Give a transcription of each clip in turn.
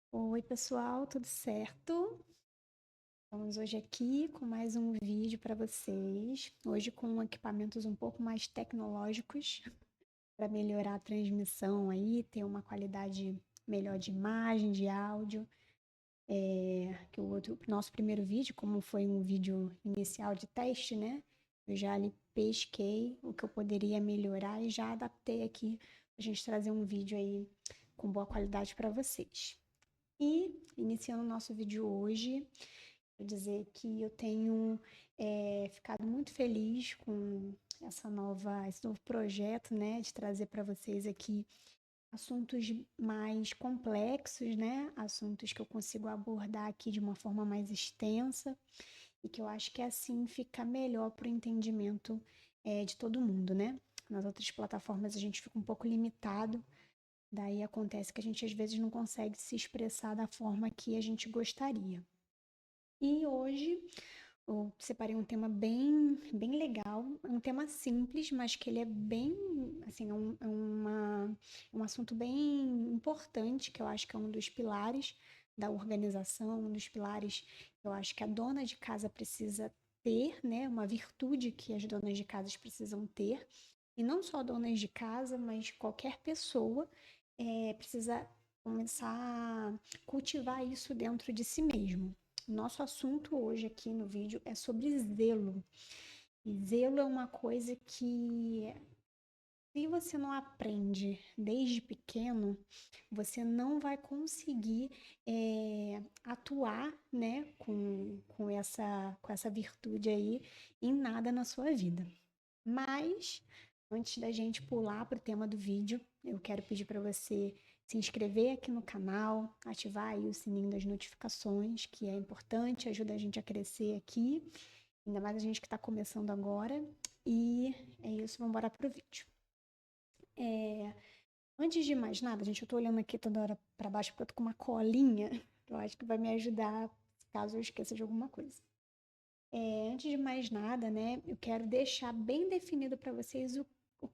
Oi, pessoal, tudo certo? Estamos hoje aqui com mais um vídeo para vocês. Hoje com equipamentos um pouco mais tecnológicos para melhorar a transmissão aí, ter uma qualidade melhor de imagem, de áudio. Que o nosso primeiro vídeo, como foi um vídeo inicial de teste, né? Eu já ali pesquei o que eu poderia melhorar e já adaptei aqui para a gente trazer um vídeo aí com boa qualidade para vocês. E iniciando o nosso vídeo hoje, vou dizer que eu tenho ficado muito feliz com esse novo projeto, né, de trazer para vocês aqui assuntos mais complexos, né, assuntos que eu consigo abordar aqui de uma forma mais extensa e que eu acho que assim fica melhor para o entendimento de todo mundo, né? Nas outras plataformas a gente fica um pouco limitado. Daí acontece que a gente às vezes não consegue se expressar da forma que a gente gostaria. E hoje eu separei um tema bem legal, é um tema simples, mas que ele é bem, assim, é um assunto bem importante, que eu acho que é um dos pilares da organização, um dos pilares que eu acho que a dona de casa precisa ter, né? Uma virtude que as donas de casas precisam ter. E não só donas de casa, mas qualquer pessoa precisa começar a cultivar isso dentro de si mesmo. Nosso assunto hoje aqui no vídeo é sobre zelo. E zelo é uma coisa que, se você não aprende desde pequeno, você não vai conseguir atuar, né, com essa virtude aí em nada na sua vida. Mas, antes da gente pular para o tema do vídeo, eu quero pedir para você se inscrever aqui no canal, ativar aí o sininho das notificações, que é importante, ajuda a gente a crescer aqui, ainda mais a gente que está começando agora. E é isso, vamos embora pro vídeo. É, Antes de mais nada, gente, eu estou olhando aqui toda hora para baixo porque eu tô com uma colinha, que eu acho que vai me ajudar caso eu esqueça de alguma coisa. Antes de mais nada, né, eu quero deixar bem definido para vocês o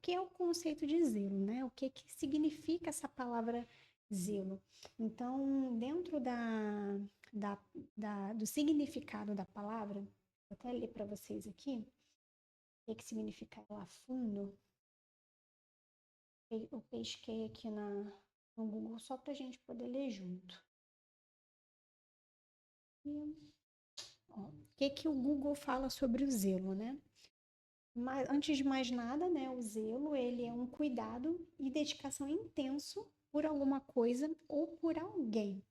que é o conceito de zelo, né? O que, que significa essa palavra zelo. Então, dentro da, do significado da palavra, vou até ler para vocês aqui o que significa ela a fundo. Eu pesquei aqui no Google só para a gente poder ler junto. E, ó, o que, que o Google fala sobre o zelo, né? Mas, antes de mais nada, né, o zelo, ele é um cuidado e dedicação intenso por alguma coisa ou por alguém.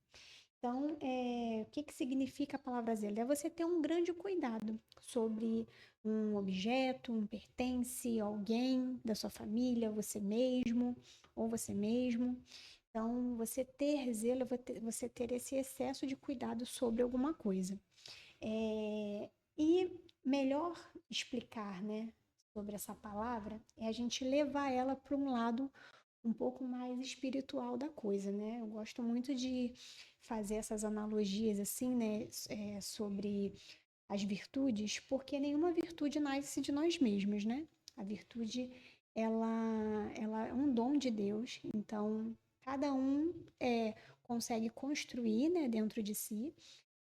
Então, o que, que significa a palavra zelo? É você ter um grande cuidado sobre um objeto, um pertence, alguém da sua família, você mesmo ou você mesmo. Então, você ter zelo é você ter esse excesso de cuidado sobre alguma coisa. E melhor explicar, né, sobre essa palavra é a gente levar ela para um lado um pouco mais espiritual da coisa, né? Eu gosto muito de fazer essas analogias assim, né, sobre as virtudes, porque nenhuma virtude nasce de nós mesmos, né? A virtude, ela é um dom de Deus, então cada um consegue construir, né, dentro de si.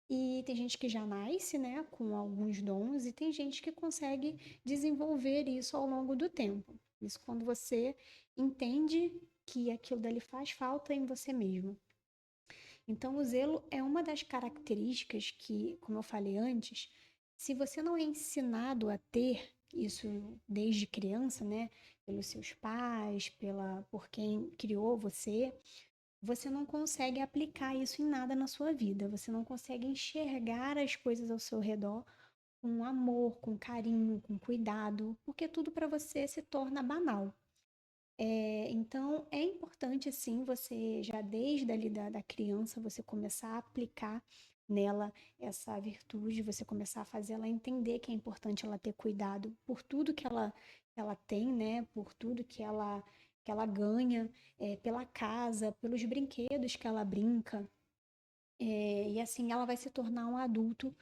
E tem gente que já nasce, né, com alguns dons, e tem gente que consegue desenvolver isso ao longo do tempo. Isso quando você entende que aquilo dali faz falta em você mesmo. Então, o zelo é uma das características que, como eu falei antes, se você não é ensinado a ter isso desde criança, né, pelos seus pais, por quem criou você, você não consegue aplicar isso em nada na sua vida. Você não consegue enxergar as coisas ao seu redor com amor, com carinho, com cuidado, porque tudo para você se torna banal. Então, é importante, sim, você já desde ali da criança, você começar a aplicar nela essa virtude, você começar a fazer ela entender que é importante ela ter cuidado por tudo que ela tem, né? Por tudo que ela ganha, pela casa, pelos brinquedos que ela brinca. E assim ela vai se tornar um adulto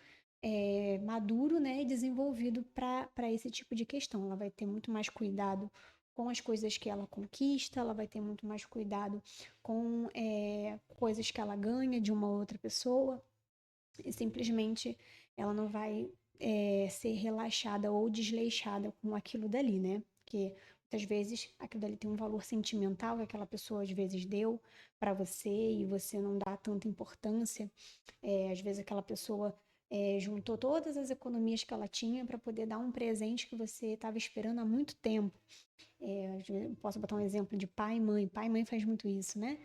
maduro, né? E desenvolvido para esse tipo de questão. Ela vai ter muito mais cuidado com as coisas que ela conquista, ela vai ter muito mais cuidado com coisas que ela ganha de uma outra pessoa, e simplesmente ela não vai ser relaxada ou desleixada com aquilo dali, né? Porque muitas vezes aquilo dali tem um valor sentimental que aquela pessoa às vezes deu para você e você não dá tanta importância. Às vezes aquela pessoa juntou todas as economias que ela tinha para poder dar um presente que você estava esperando há muito tempo. Posso botar um exemplo de pai e mãe. Pai e mãe faz muito isso, né?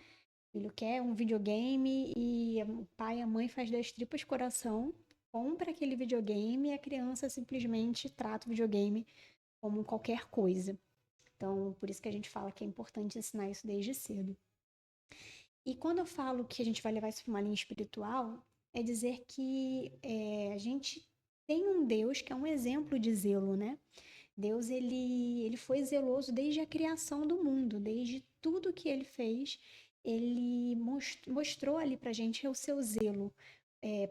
O filho quer um videogame e o pai e a mãe faz das tripas coração, compra aquele videogame e a criança simplesmente trata o videogame como qualquer coisa. Então, por isso que a gente fala que é importante ensinar isso desde cedo. E quando eu falo que a gente vai levar isso para uma linha espiritual, é dizer que a gente tem um Deus que é um exemplo de zelo, né? Deus, ele foi zeloso desde a criação do mundo, desde tudo que ele fez, ele mostrou ali pra gente o seu zelo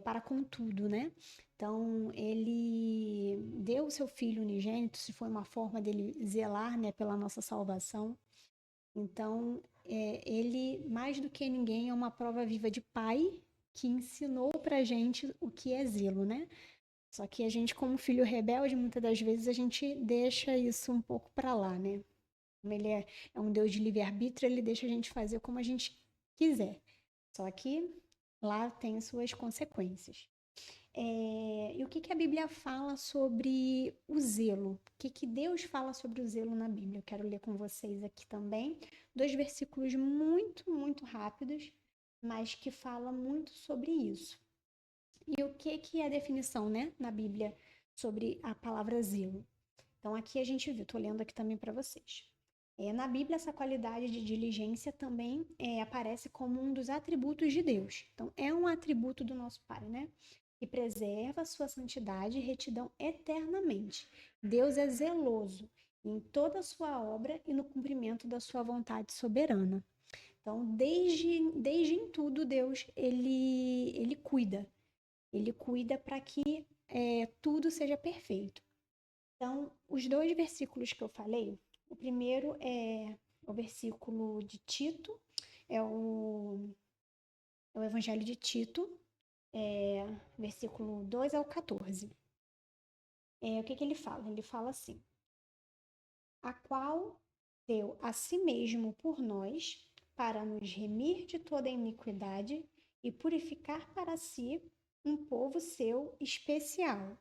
para com tudo, né? Então, ele deu o seu filho unigênito, se foi uma forma dele zelar, né, pela nossa salvação. Então, ele, mais do que ninguém, é uma prova viva de pai que ensinou pra gente o que é zelo, né? Só que a gente, como filho rebelde, muitas das vezes a gente deixa isso um pouco para lá, né? Como ele é um Deus de livre-arbítrio, ele deixa a gente fazer como a gente quiser. Só que lá tem suas consequências. E o que a Bíblia fala sobre o zelo? O que Deus fala sobre o zelo na Bíblia? Eu quero ler com vocês aqui também 2 versículos muito, muito rápidos, mas que fala muito sobre isso. E o que é a definição, né, na Bíblia sobre a palavra zelo? Então, aqui a gente viu, estou lendo aqui também para vocês. Na Bíblia, essa qualidade de diligência também aparece como um dos atributos de Deus. Então, é um atributo do nosso Pai, né? Que preserva a sua santidade e retidão eternamente. Deus é zeloso em toda a sua obra e no cumprimento da sua vontade soberana. Então, desde em tudo, Deus, ele cuida. Ele cuida para que tudo seja perfeito. Então, os 2 versículos que eu falei, o primeiro é o versículo de Tito, é o Evangelho de Tito, versículo 2 ao 14. O que ele fala? Ele fala assim: a qual deu a si mesmo por nós, para nos remir de toda iniquidade e purificar para si um povo seu especial,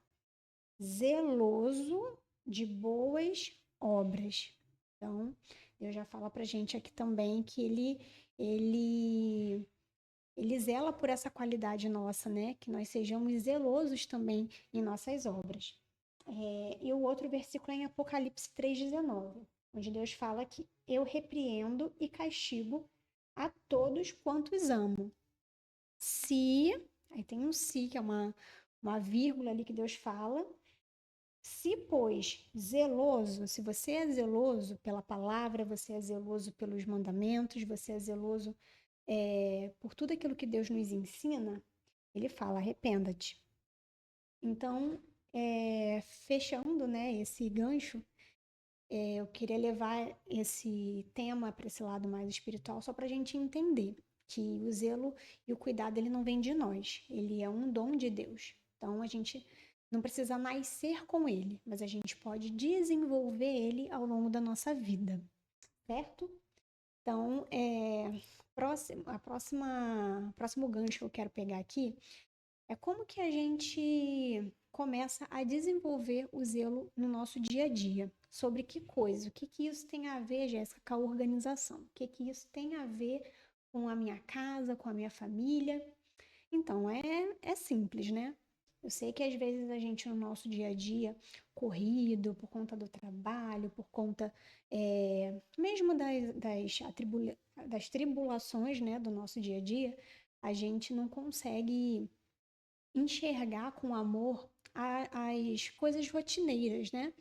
zeloso de boas obras. Então, Deus já fala pra gente aqui também que ele, ele zela por essa qualidade nossa, né? Que nós sejamos zelosos também em nossas obras. E o outro versículo é em Apocalipse 3,19, onde Deus fala que eu repreendo e castigo a todos quantos amo. Se, aí tem um se, que é uma vírgula ali que Deus fala, se, pois, zeloso, se você é zeloso pela palavra, você é zeloso pelos mandamentos, você é zeloso por tudo aquilo que Deus nos ensina, ele fala, arrependa-te. Então, fechando, né, esse gancho, eu queria levar esse tema para esse lado mais espiritual, só para a gente entender que o zelo e o cuidado, ele não vem de nós, ele é um dom de Deus. Então, a gente não precisa nascer com ele, mas a gente pode desenvolver ele ao longo da nossa vida, certo? Então, o próximo gancho que eu quero pegar aqui é como que a gente começa a desenvolver o zelo no nosso dia a dia. Sobre que coisa? O que isso tem a ver, Jéssica, com a organização? O que isso tem a ver com a minha casa, com a minha família? Então, é simples, né? Eu sei que às vezes a gente no nosso dia a dia, corrido, por conta do trabalho, por conta mesmo das tribulações, né, do nosso dia a dia, a gente não consegue enxergar com amor as coisas rotineiras, né?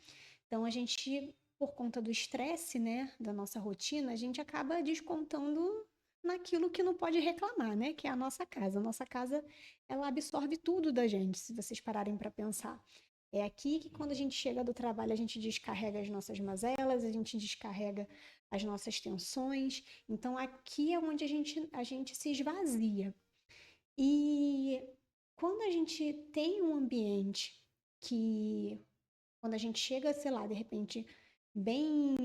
Então a gente, por conta do estresse, né, da nossa rotina, a gente acaba descontando naquilo que não pode reclamar, né? Que é a nossa casa. A nossa casa, ela absorve tudo da gente, se vocês pararem para pensar. É aqui que quando a gente chega do trabalho, a gente descarrega as nossas mazelas, a gente descarrega as nossas tensões. Então aqui é onde a gente se esvazia. E quando a gente tem um ambiente que, quando a gente chega, sei lá, de repente, bem.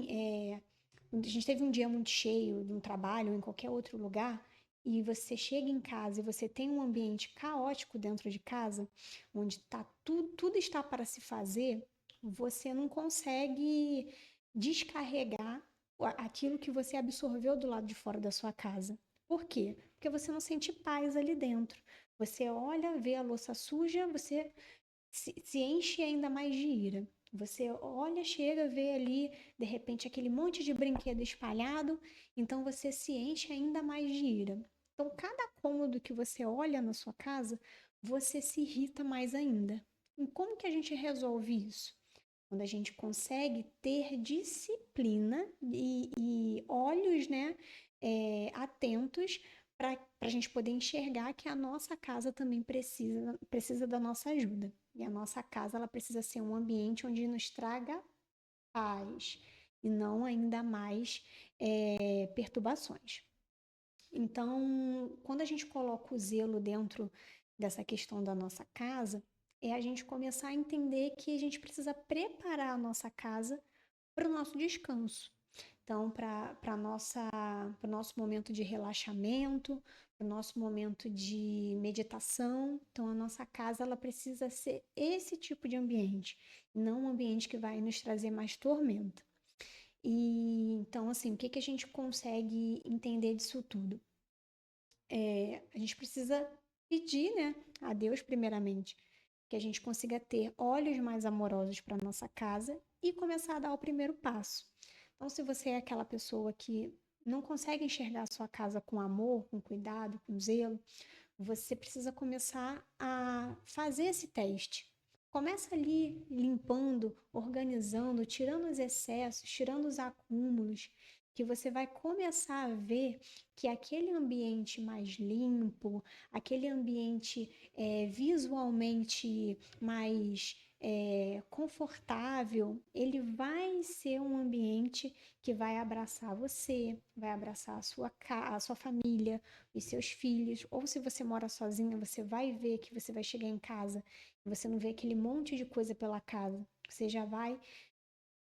A gente teve um dia muito cheio de um trabalho ou em qualquer outro lugar, e você chega em casa e você tem um ambiente caótico dentro de casa, onde tudo está para se fazer, você não consegue descarregar aquilo que você absorveu do lado de fora da sua casa. Por quê? Porque você não sente paz ali dentro. Você olha, vê a louça suja, você se enche ainda mais de ira. Você olha, chega, vê ali, de repente, aquele monte de brinquedo espalhado, então você se enche ainda mais de ira. Então, cada cômodo que você olha na sua casa, você se irrita mais ainda. E como que a gente resolve isso? Quando a gente consegue ter disciplina e olhos, né, atentos para a gente poder enxergar que a nossa casa também precisa da nossa ajuda. E a nossa casa ela precisa ser um ambiente onde nos traga paz e não ainda mais perturbações. Então, quando a gente coloca o zelo dentro dessa questão da nossa casa, é a gente começar a entender que a gente precisa preparar a nossa casa para o nosso descanso. Então, para o nosso momento de relaxamento, para o nosso momento de meditação. Então, a nossa casa ela precisa ser esse tipo de ambiente, não um ambiente que vai nos trazer mais tormenta. E então, assim, o que que a gente consegue entender disso tudo? A gente precisa pedir, né, a Deus primeiramente, que a gente consiga ter olhos mais amorosos para nossa casa e começar a dar o primeiro passo. Então, se você é aquela pessoa que não consegue enxergar a sua casa com amor, com cuidado, com zelo, você precisa começar a fazer esse teste. Começa ali limpando, organizando, tirando os excessos, tirando os acúmulos, que você vai começar a ver que aquele ambiente mais limpo, aquele ambiente visualmente mais confortável, ele vai ser um ambiente que vai abraçar você, vai abraçar a sua família, os seus filhos, ou se você mora sozinha, você vai ver que você vai chegar em casa e você não vê aquele monte de coisa pela casa. Você já vai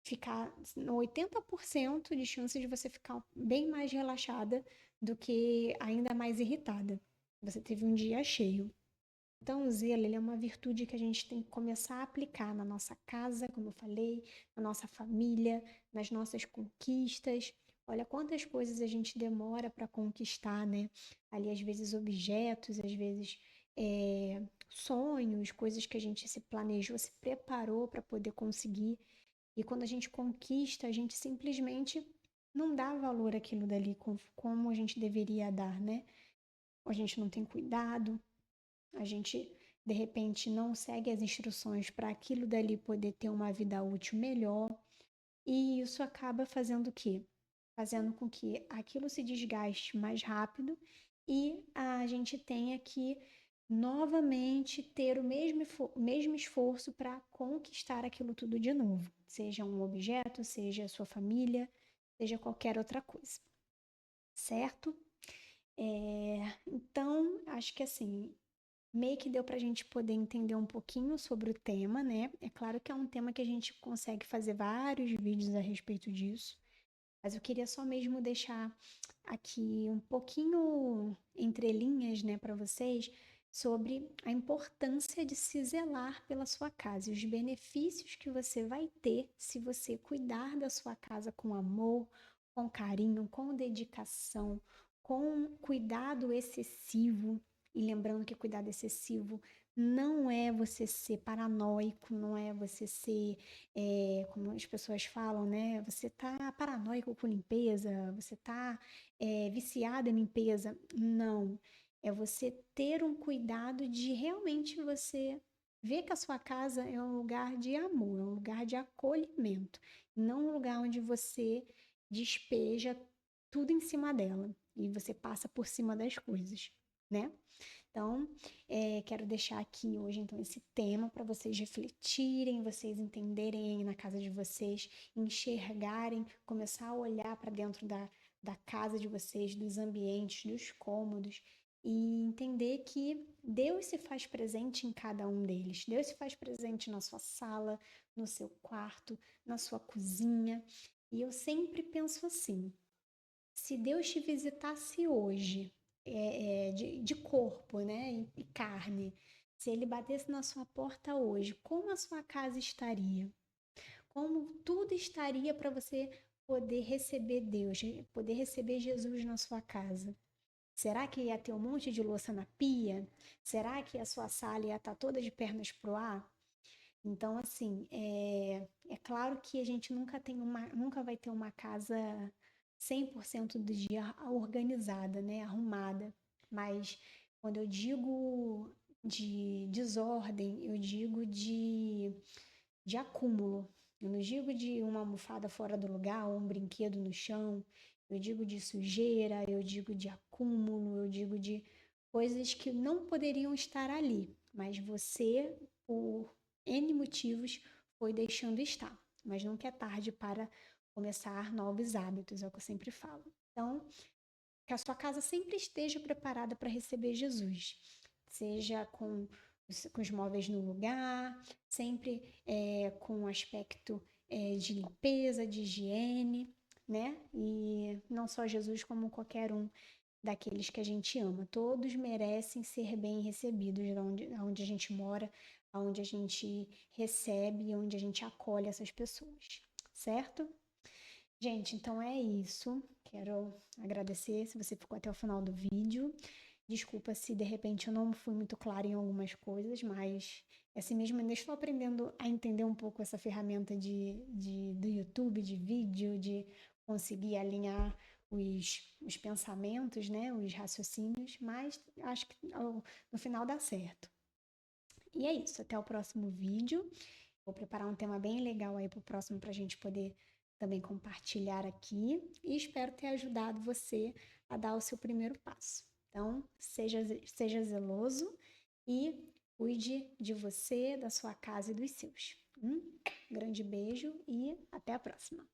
ficar no 80% de chance de você ficar bem mais relaxada do que ainda mais irritada. Você teve um dia cheio. Então, o zelo, ele é uma virtude que a gente tem que começar a aplicar na nossa casa, como eu falei, na nossa família, nas nossas conquistas. Olha quantas coisas a gente demora para conquistar, né? Ali, às vezes, objetos, às vezes, sonhos, coisas que a gente se planejou, se preparou para poder conseguir. E quando a gente conquista, a gente simplesmente não dá valor àquilo dali como a gente deveria dar, né? A gente não tem cuidado, a gente de repente não segue as instruções para aquilo dali poder ter uma vida útil melhor, e isso acaba fazendo o quê? Fazendo com que aquilo se desgaste mais rápido e a gente tenha que novamente ter o mesmo esforço para conquistar aquilo tudo de novo, seja um objeto, seja a sua família, seja qualquer outra coisa, certo? Então, acho que assim, meio que deu para a gente poder entender um pouquinho sobre o tema, né? É claro que é um tema que a gente consegue fazer vários vídeos a respeito disso, mas eu queria só mesmo deixar aqui um pouquinho entre linhas, né, para vocês, sobre a importância de se zelar pela sua casa e os benefícios que você vai ter se você cuidar da sua casa com amor, com carinho, com dedicação, com cuidado excessivo. E lembrando que cuidado excessivo não é você ser paranoico, não é você ser, como as pessoas falam, né? Você tá paranoico com limpeza, você tá viciado em limpeza. Não. É você ter um cuidado de realmente você ver que a sua casa é um lugar de amor, é um lugar de acolhimento, não um lugar onde você despeja tudo em cima dela e você passa por cima das coisas, né? Então, quero deixar aqui hoje, então, esse tema para vocês refletirem, vocês entenderem aí na casa de vocês, enxergarem, começar a olhar para dentro da casa de vocês, dos ambientes, dos cômodos, e entender que Deus se faz presente em cada um deles. Deus se faz presente na sua sala, no seu quarto, na sua cozinha. E eu sempre penso assim: se Deus te visitasse hoje, de corpo, né, e carne, se ele batesse na sua porta hoje, como a sua casa estaria? Como tudo estaria para você poder receber Deus, poder receber Jesus na sua casa? Será que ia ter um monte de louça na pia? Será que a sua sala ia estar toda de pernas pro ar? Então, assim, é claro que a gente nunca vai ter uma casa 100% do dia organizada, né, arrumada. Mas quando eu digo de desordem, eu digo de acúmulo. Eu não digo de uma almofada fora do lugar ou um brinquedo no chão. Eu digo de sujeira, eu digo de acúmulo, eu digo de coisas que não poderiam estar ali, mas você, por N motivos, foi deixando estar. Mas nunca é tarde para começar novos hábitos, é o que eu sempre falo. Então, que a sua casa sempre esteja preparada para receber Jesus, seja com os móveis no lugar, sempre com um aspecto de limpeza, de higiene, né? E não só Jesus, como qualquer um daqueles que a gente ama. Todos merecem ser bem recebidos onde a gente mora, onde a gente recebe, onde a gente acolhe essas pessoas, certo? Gente, então é isso. Quero agradecer se você ficou até o final do vídeo. Desculpa se de repente eu não fui muito clara em algumas coisas, mas é assim mesmo, ainda estou aprendendo a entender um pouco essa ferramenta do YouTube, de vídeo, de conseguir alinhar os pensamentos, né, os raciocínios, mas acho que no final dá certo. E é isso, até o próximo vídeo. Vou preparar um tema bem legal aí para o próximo para a gente poder também compartilhar aqui e espero ter ajudado você a dar o seu primeiro passo. Então, seja zeloso e cuide de você, da sua casa e dos seus. Um grande beijo e até a próxima!